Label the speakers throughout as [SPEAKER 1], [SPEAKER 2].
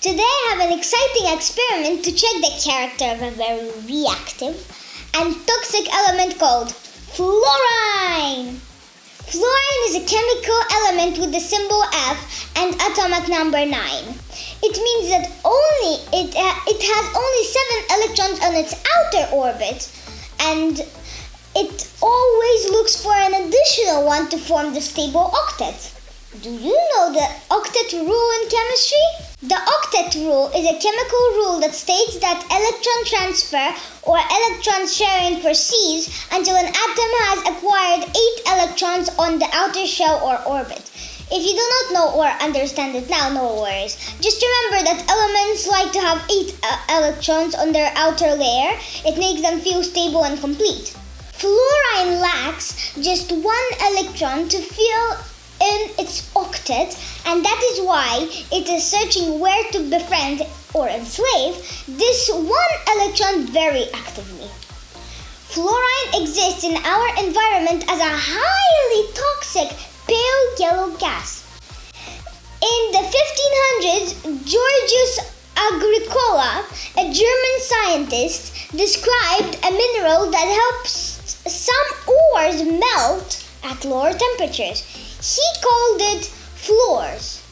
[SPEAKER 1] Today I have an exciting experiment to check the character of a very reactive and toxic element called fluorine. Fluorine is a chemical element with the symbol F and atomic number 9. It means that it has only 7 electrons on its outer orbit, and it always looks for an additional one to form the stable octet. Do you know the octet rule in chemistry? The octet rule is a chemical rule that states that electron transfer or electron sharing proceeds until an atom has acquired 8 electrons on the outer shell or orbit. If you do not know or understand it now, no worries. Just remember that elements like to have 8 electrons on their outer layer. It makes them feel stable and complete. Fluorine lacks just 1 electron to fill in its octet, and that is why it is searching where to befriend or enslave this 1 electron very actively. Fluorine exists in our environment as a highly toxic pale yellow gas. In the 1500s, Georgius Agricola, a German scientist, described a mineral that helps some ores melt at lower temperatures. He called it fluors,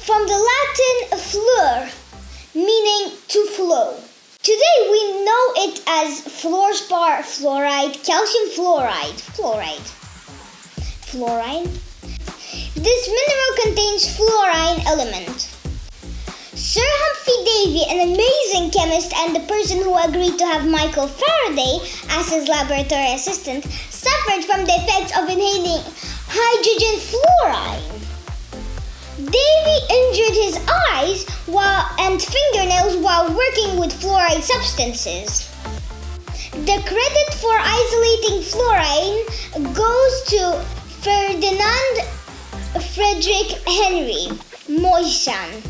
[SPEAKER 1] from the Latin fluor, meaning to flow. Today we know it as fluorspar, fluoride, calcium fluoride, fluorine. This mineral contains fluorine element. Sir Humphrey Davy, an amazing chemist and the person who agreed to have Michael Faraday as his laboratory assistant, suffered from the effects of inhaling hydrogen fluoride. Davy injured his eyes and fingernails while working with fluoride substances. The credit for isolating fluorine goes to Ferdinand Friedrich Henry Moissan.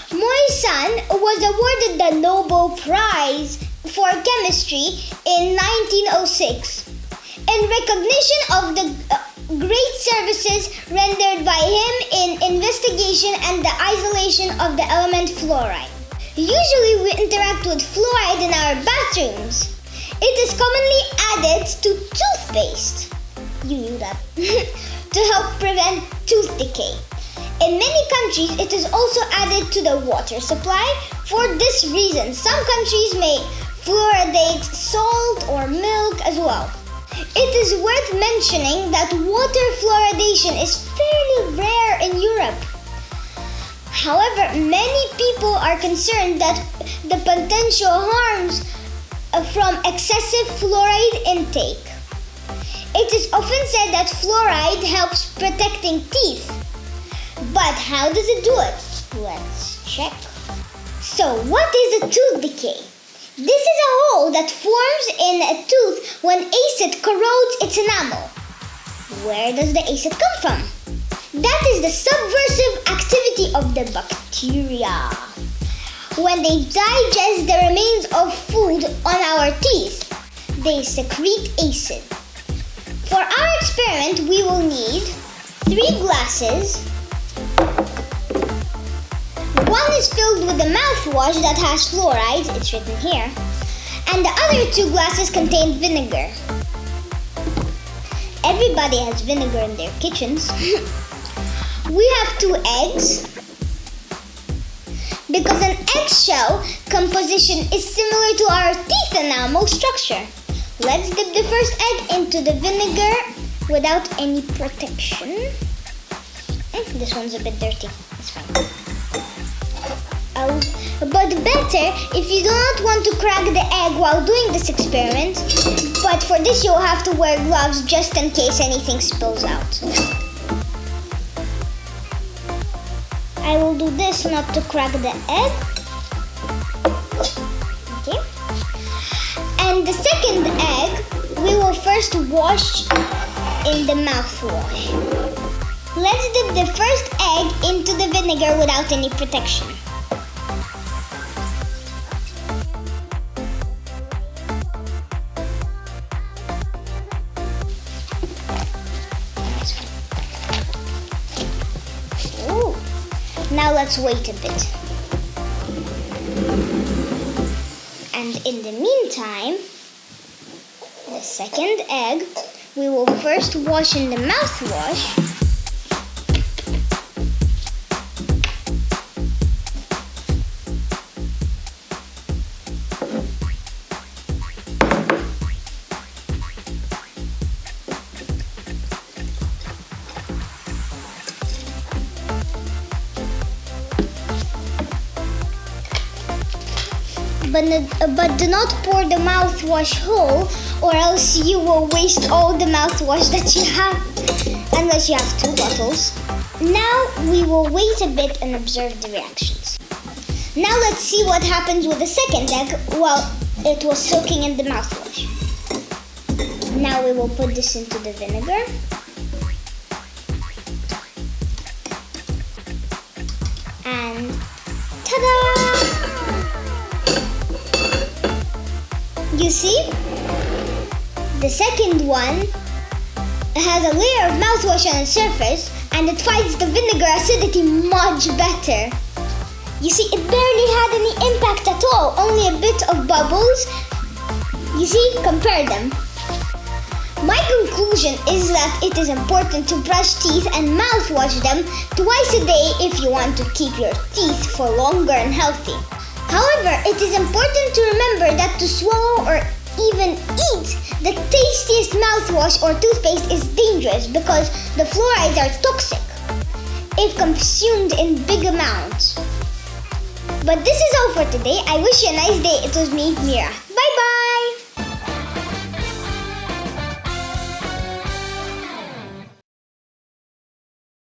[SPEAKER 1] Moissan was awarded the Nobel Prize for Chemistry in 1906 in recognition of the great services rendered by him in investigation and the isolation of the element fluoride. Usually we interact with fluoride in our bathrooms. It is commonly added to toothpaste. You knew that. To help prevent tooth decay. In many countries, it is also added to the water supply. For this reason, some countries may fluoridate salt or milk as well. It is worth mentioning that water fluoridation is fairly rare in Europe. However, many people are concerned that the potential harms from excessive fluoride intake. It is often said that fluoride helps protecting teeth. But how does it do it? Let's check. So, what is a tooth decay? This is a hole that forms in a tooth when acid corrodes its enamel. Where does the acid come from? That is the subversive activity of the bacteria. When they digest the remains of food on our teeth, they secrete acid. For our experiment, we will need 3 glasses. One is filled with the mouthwash that has fluoride, it's written here, and the other 2 glasses contain vinegar. Everybody has vinegar in their kitchens. We have 2 eggs, because an eggshell composition is similar to our teeth enamel structure. Let's dip the first egg into the vinegar without any protection. This one's a bit dirty, it's fine. But better if you do not want to crack the egg while doing this experiment. But for this you'll have to wear gloves just in case anything spills out. I will do this not to crack the egg. Okay. And the second egg we will first wash in the mouthwash. Let's dip the first egg into the vinegar without any protection. Now let's wait a bit. And in the meantime, the second egg, we will first wash in the mouthwash. But do not pour the mouthwash whole, or else you will waste all the mouthwash that you have, unless you have 2 bottles. Now we will wait a bit and observe the reactions. Now let's see what happens with the second egg while it was soaking in the mouthwash. Now we will put this into the vinegar. And ta-da! You see, the second one has a layer of mouthwash on its surface and it fights the vinegar acidity much better. You see, it barely had any impact at all, only a bit of bubbles. You see, compare them. My conclusion is that it is important to brush teeth and mouthwash them twice a day if you want to keep your teeth for longer and healthy. However, it is important to remember that to swallow or even eat the tastiest mouthwash or toothpaste is dangerous because the fluorides are toxic if consumed in big amounts. But this is all for today. I wish you a nice day. It was me, Mira.